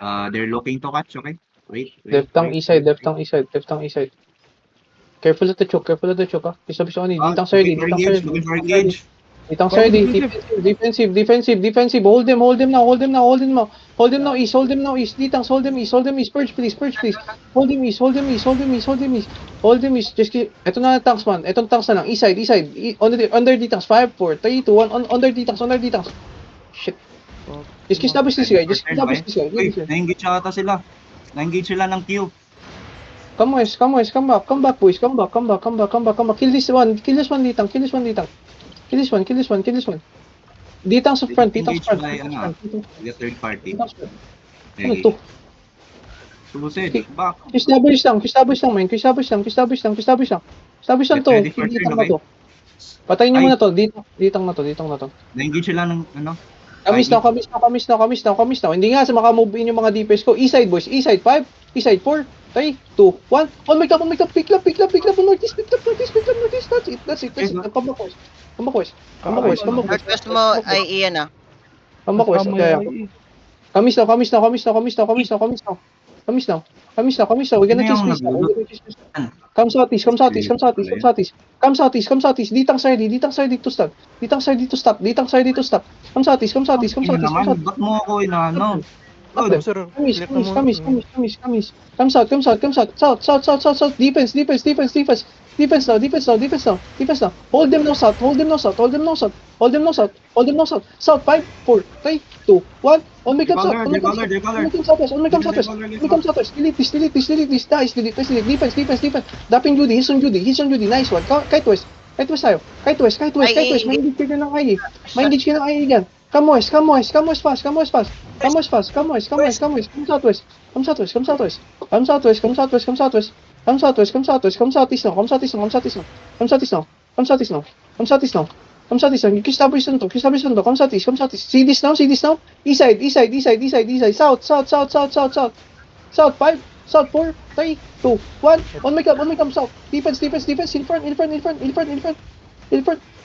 They're looking to catch, okay? Wait. Left tang east side, left tang east side, left tang east side. Careful of the choke, ah. Isabi sa kanil, ditang side, Looking for engage, looking for engage. Ditang side, defensive. Hold them now, east, ditang, hold them east, purge please. Hold them east. Just eto na tanks man, etong tanks na lang, east side, under ditang, 5, 4, 3, 2, 1, under ditang. Shit. Just establish this guy. Na-engage ata sila. Na-engage sila ng Q. Come back, boys. Come back. Kill this one ditang. Kill this one. Ditang sa front. The third party. Ano to? Subusin, back. Establish lang, man. Establish lang to. Ready for Ditang turn, na to. Patayin niyo muna to. Ditang na to. Na-engage sila ng Kamis now. Hindi nga sa makamove in yung mga DPS ko. East side, boys. East side 5. East side 4. 3, 2, 1. On my top. Pick up. Northeast. That's it. Come back, boys. Northwest mo ay iyan ah. Come back, boys. Kamis now. We're gonna chase this. Come southeast. Ditang side dito stop. Come southeast. Ba't mo ako inaano? Kamis. Come south. South. Defense now. Hold them now south. South 5, 4, 3, 2, 1. On me come south. Delete this. Nice. Defense. Dapping Judy. He's on Judy. Nice one. Kite west tayo. Kite west. May engage ka ng IE dyan. Come west fast. Come southwest. Come southeast now. Establish na to. Come southeast. See this now. East side. South 5, South 4, 3, 2, 1. On my come south. Defense. In front.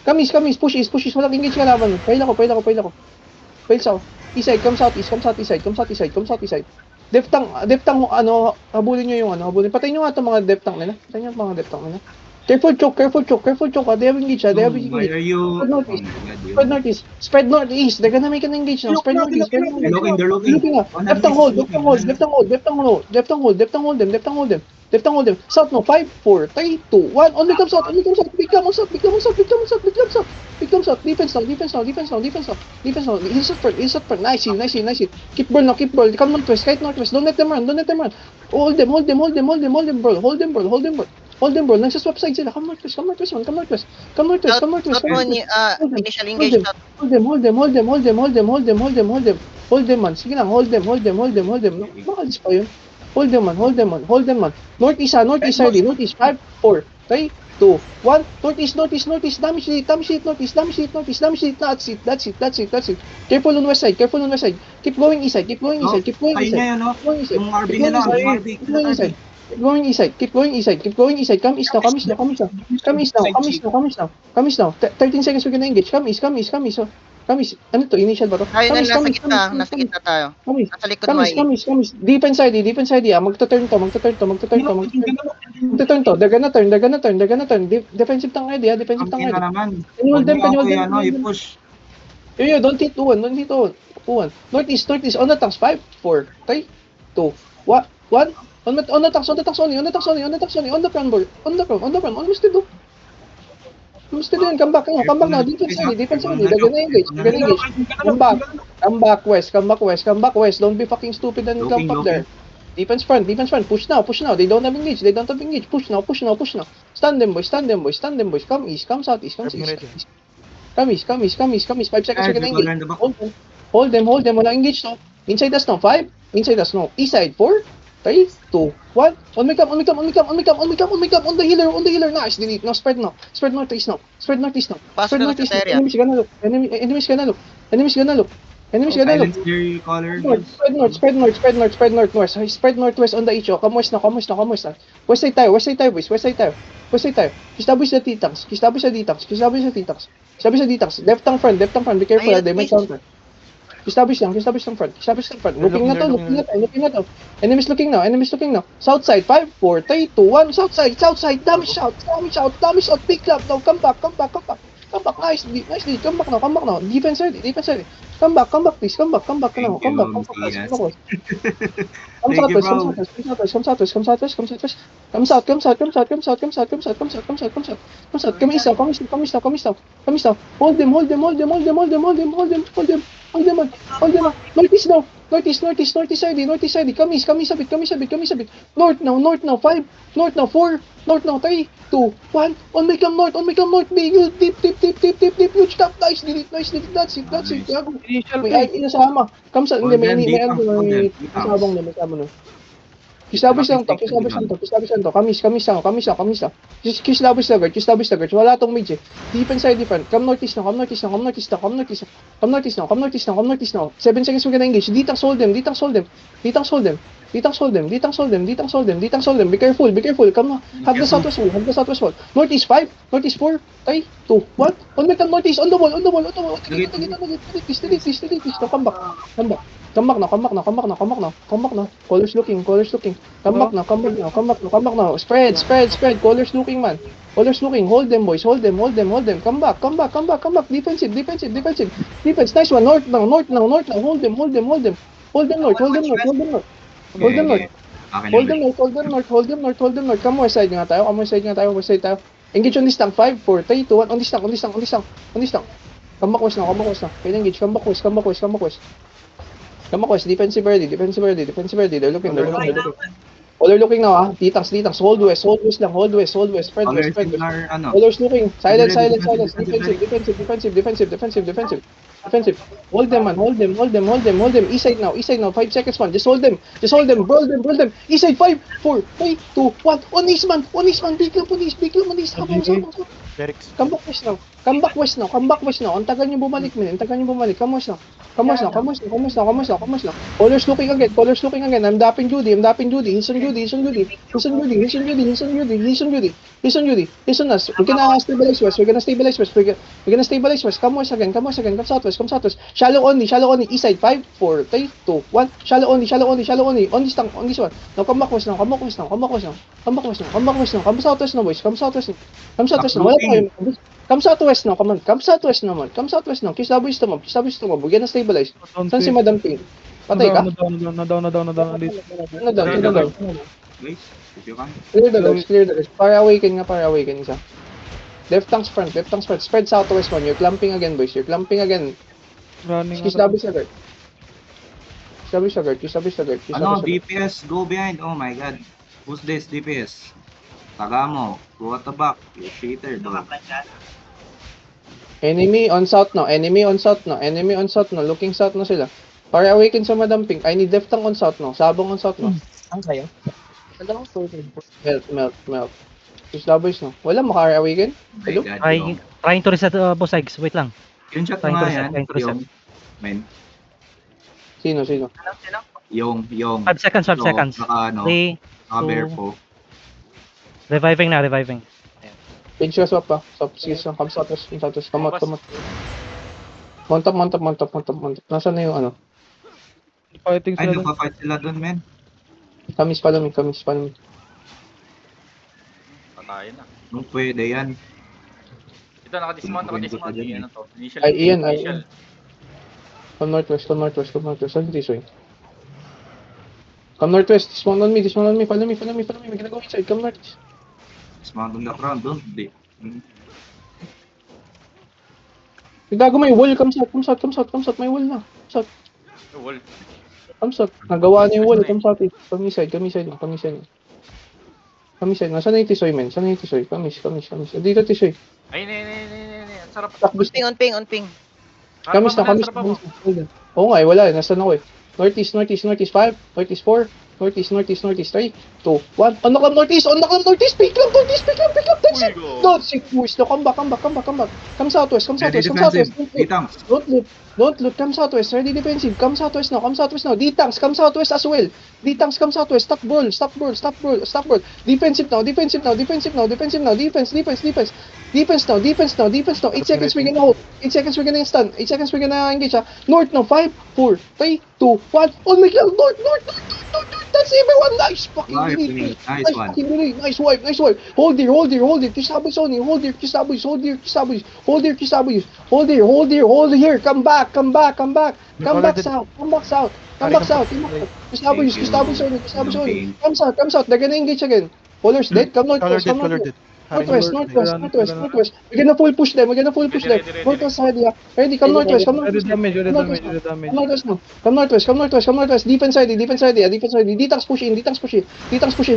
Kamis. Push east. Walang engage ka laban. Pail ako. Pail south. East side. Come southeast side. Deftang, habulin nyo yung Patayin nyo nga itong mga deftang nila. Careful choke. They have engage. Why are you? Spread northeast. They're gonna make an engage now. Spread northeast. They're looking. Deftang hold them. South no. 5, 4, 3, 2, 1. Only come south. Big come south. Defense now. He's up front. Nice. Keep ball. Come northwest. Don't let them run. Hold them, bro. Hold them, bro. Nagsaswap side sila. Come northwest. South mo initial engage not. Hold them, man. Sige lang. Hold them. Makalis pa yun. Hold them, man. Northeast side. Northeast 5, 4, 3, 2, 1. Northeast. Damage it. Northeast. That's it. Careful on west side. Keep going east side. Ayun na yun, no? Yung RB nila. Keep going east side. Come east now. 13 seconds we're gonna engage. Come east. Ano to? Initial ba to? Tayo na nasa gitna tayo. Nasa likod mo ay. Kamis. Defense side. Magta-turn to. They're gonna turn. Defensive tang ID. Ang ina naman. Hold them. I-push. Yo, don't hit Uwan. Northeast. On the tanks. 5, 4, 3, 2, 1. On the tanks only. On the front board. On the front. Almost did. Come back now. Defense side. They're gonna engage. Come back west. Don't be fucking stupid and come up there. Defense front. Push now. They don't have engage. Push now. Stand them, boys. Come east. Come southeast. Come east. 5 seconds. We're gonna engage. Hold them. Wala engage now. Inside us now. 5. East side 4, 3, 2, 1. On me come. On the healer. Nice. Delete. Now spread northeast now. Pasok na sa area. Enemies gonna look. Silence their caller. Spread northwest. Spread northwest on the HO. Come west now. West side tayo, boys. Establish the T-tanks. Left tang front. Be careful. They might counter. Establish lang front. Looking na to. Enemies looking now. South side, 5, 4, 3, 2, 1. South side. Damage out. Big club now. Come back. Nice lead. Come back now. Defense ready. Come back, please. Come back now. Thank Come you, back. Messias. Come Thank you, bro. south. Come south. Come east now. Hold them. Northeast ready. Come east a bit. North now. 5. North now. 4. North now. 3, 2, 1. On may come north. Big, deep. Huge top. Nice delete. That's it. Gago. Initial May pick. ID na sama. Kamsa, hindi, may Hold kasabang na, may kasama na. Kislabis lang to. Kamis lang. Kislabis na guard. Wala tong mid eh. Defense side defense. Come northeast now. 7 seconds we gonna engage. Ditang hold them. Be careful. Come na. Have the southwest wall. Northeast 5, northeast 4, 3, 2, 1. On the northeast, on the wall. Delete. Now come back. Come back now. Callers looking. Come back now. Spread. Callers looking, man. Hold them, boys. Hold them. Come back. Defensive. Nice one. North now. Hold them. Hold them north. Hold them north. Come west side nga tayo. Engage on this tank. 5, 4, 3, 2, 1. On this tank. Come back west now. Kaya engage. Come back west. Defensive ready. They're looking. They're looking now, ah. Titans. Hold west. Spread west. Colors looking. Silence. Defensive. Hold them, man. Hold them. East side now. 5 seconds, man. Just hold them. Brawl them. East side, 5, 4, 3, 2, 1. On east, man. Big club on east. Habang. Dereks. Come back west now. Ang tagal niyo bumalik, man. Come west now. Colors looking again. I'm dapping Judy. He's on Judy. Listen us. We're gonna stabilize west. Come west again. Come southwest. Shallow only. East side. 5, 4, 3, 2, 1. Shallow only. On this one. Now come back west now. Come southwest now, boys. Come southwest now. Wala tayo. Come southwest now. Come on. Kislabis to mo. We're gonna stabilize. Saan si Madam Pink? Patay ka? Na-down. Ulit. Down. Guys, if you can. Clear the doors. Para awaken isa. Left tanks front. Spread southwest one. You're clumping again, boys. Running. Kislabis agad. Ano, DPS, go behind. Oh my god. Who's this, DPS? Taga mo. Go at the back. You cheater, dog. Enemy on south now. Looking south na sila. Para awaken sa Madam Pink. I need left tank on south now. Sabong on south now. Ang kayo? Melt. Kislabis no. Wala makara awaken? My Hello? god, yo. Trying to reset both sides. Wait lang. Yung shot Trying nga to reset, yan. trying to reset. Yung, Sino? yung. 5 seconds. Naka, ano, 3, naka bear po. reviving na. Pinch ka swap pa. Sige, come southwest. Come out. Mount up. Nasaan na yung ano? Fighting Ay, sila. nagpa-fight sila dun, men. Kamis palamig. Patayin na. Nung pwede yan. Ito, naka-dismount. Ano to? Initial. Ay, Ian. Initial. Come northwest. Saan this way? Come northwest. Dismount on me. Follow me. We're gonna go inside. Come north. Dismount on the ground, don't di. Gago may wall. Come south. May wall na. Wall. Come south. Nagawa na yung wall. Come south. Come east side. Nasaan na yung Tisoy, men? Kamis. Dito, Tisoy. Ay, ang sarap. Takbo. On ping. Kamis na. Oo nga, wala. Nasaan ako eh. Northeast 5, northeast 4, Northeast, northeast, northeast. 3, 2, 1. On the clam northeast, on the clam northeast. Pick lang, northeast, pick lang. That's it. Don't see push. No, come back. Come southwest, come Ready southwest. defensive. D-tanks. Don't loot. Come southwest. Ready defensive. Come southwest now. D-tanks, come southwest as well. D-tanks, come southwest. Stop brawl. Defensive now. Defense now. Defense now. 8 seconds we're gonna hold. 8 seconds we're gonna stun. 8 seconds we're gonna engage. North now. 5, 4, 3, 2, 1. Oh my god. North. That's everyone. Nice fucking Nice, delete. nice one. Fucking delete. Nice wipe. Hold there. Kisaboys only. Hold there. Kisaboys. Hold here. Come back south. Kisaboys only. Come south. They're gonna engage again. Colors dead. Come northwest. Northwest. We're gonna full push them. Northwest side, yeah. Ready, come northwest. Ready damage, ready damage. Come northwest. Defense side, yeah. D-tanks push in.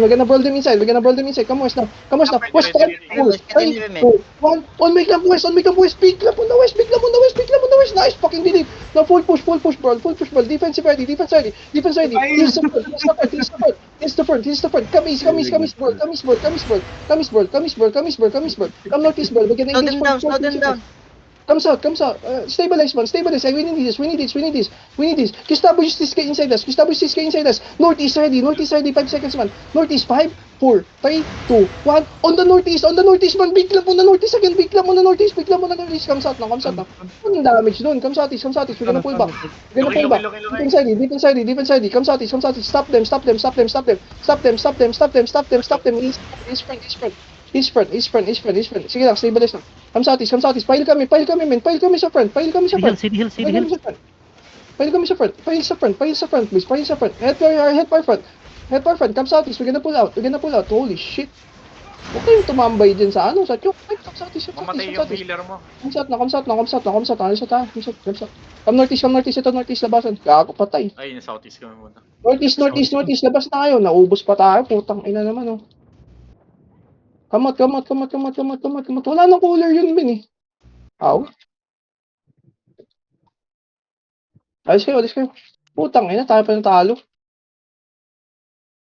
We're gonna brawl them inside. Come west now. West 5, 4, 3, 2, 1. On make them west. Big lamp on the west. Nice fucking delete. Now full push, bro. Defense ready. Here's the front. Come east, bro. Come northeast, bro. We're gonna Slow engage them down, for slow them 14 down. seconds. Comes out. Stabilize, man. We need this. Gustavo, just this guy inside us. Northeast ready. 5 seconds, man. Northeast, 5, 4, 3, 2, 1. On the northeast, man. Big lamp on the northeast again. Come south now. Anong damage doon? Come southeast. We're gonna pull back. Defense ready. Come southeast. Stop them. East front. Sige lang, stabilize lang. Come southeast. Pile kami, men. Pile kami sa front. City hill. Pile kami sa front. Please. Head par front. Come southeast. We're gonna pull out. Holy shit. Huwag kayong tumambay dyan sa chok. Come southeast. Mamatay yung healer mo. Come south. Come northeast. Ito northeast labasan. Gago patay. Ay, nasa southeast kami muna. Northeast. Labas na kayo. Naubos pa tayo. Putang ina naman, oh. Come out. Wala nang cooler yun, min, eh. Aw. Alis kayo. Putang ina, tayo pa ng talo.